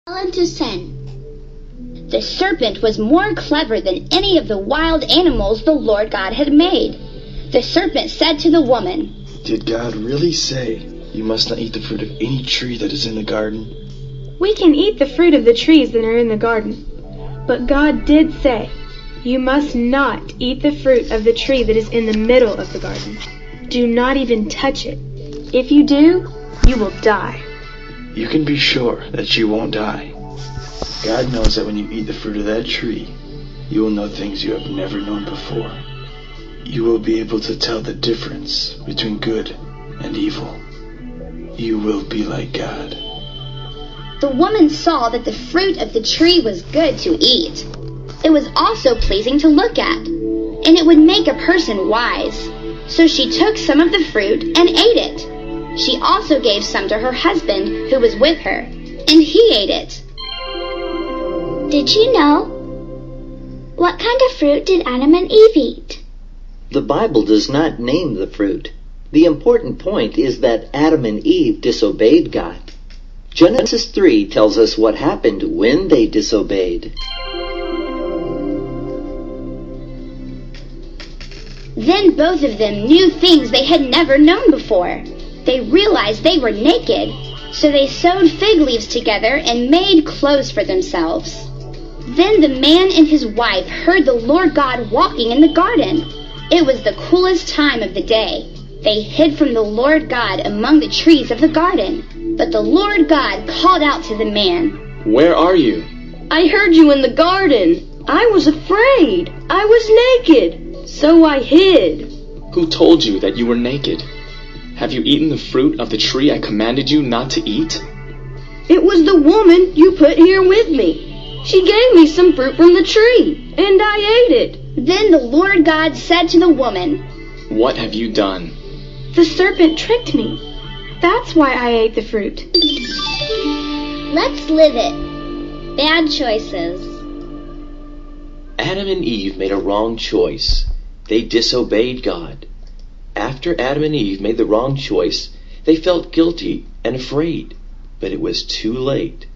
fell into sin. The serpent was more clever than any of the wild animals the Lord God had made. The serpent said to the woman, "Did God really say you must not eat the fruit of any tree that is in the garden?" We can eat the fruit of the trees that are in the garden. But God did say, you must not eat the fruit of the tree that is in the middle of the garden. Do not even touch it. If you do, you will die. You can be sure that you won't die. God knows that when you eat the fruit of that tree, you will know things you have never known before. You will be able to tell the difference between good and evil. You will be like God. The woman saw that the fruit of the tree was good to eat. It was also pleasing to look at, and it would make a person wise. So she took some of the fruit and ate it. She also gave some to her husband who was with her, and he ate it. Did you know? What kind of fruit did Adam and Eve eat? The Bible does not name the fruit. The important point is that Adam and Eve disobeyed God. Genesis 3 tells us what happened when they disobeyed. Then both of them knew things they had never known before. They realized they were naked, so they sewed fig leaves together and made clothes for themselves. Then the man and his wife heard the Lord God walking in the garden. It was the coolest time of the day. They hid from the Lord God among the trees of the garden. But the Lord God called out to the man, "Where are you?" I heard you in the garden. I was afraid. I was naked, so I hid. Who told you that you were naked? Have you eaten the fruit of the tree I commanded you not to eat? It was the woman you put here with me. She gave me some fruit from the tree, and I ate it. Then the Lord God said to the woman, "What have you done?" The serpent tricked me. That's why I ate the fruit. Let's live it. Bad choices. Adam and Eve made a wrong choice. They disobeyed God. After Adam and Eve made the wrong choice, they felt guilty and afraid, but it was too late.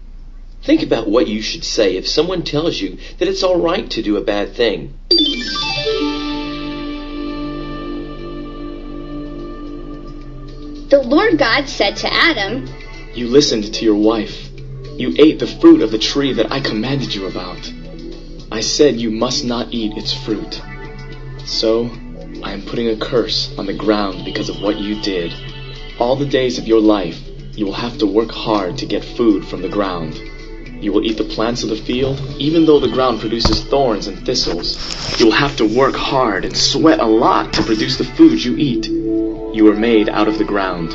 Think about what you should say if someone tells you that it's all right to do a bad thing. The Lord God said to Adam, You listened to your wife. You ate the fruit of the tree that I commanded you about. I said you must not eat its fruit. So, I am putting a curse on the ground because of what you did. All the days of your life, you will have to work hard to get food from the ground. You will eat the plants of the field, even though the ground produces thorns and thistles. You will have to work hard and sweat a lot to produce the food you eat. You were made out of the ground,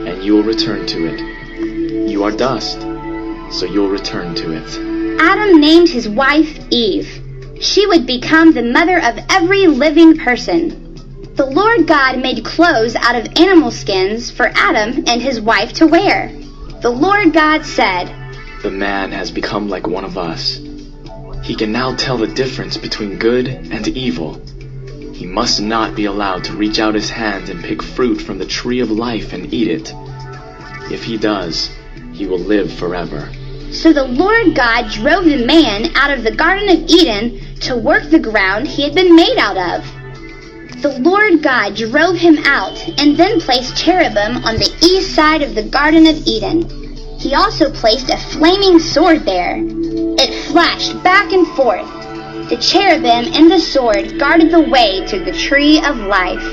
and you will return to it. You are dust, so you will return to it. Adam named his wife Eve. She would become the mother of every living person. The Lord God made clothes out of animal skins for Adam and his wife to wear. The Lord God said, The man has become like one of us. He can now tell the difference between good and evil. He must not be allowed to reach out his hand and pick fruit from the tree of life and eat it. If he does, he will live forever. So the Lord God drove the man out of the Garden of Eden to work the ground he had been made out of. The Lord God drove him out and then placed cherubim on the east side of the Garden of Eden. He also placed a flaming sword there. It flashed back and forth. The cherubim and the sword guarded the way to the tree of life.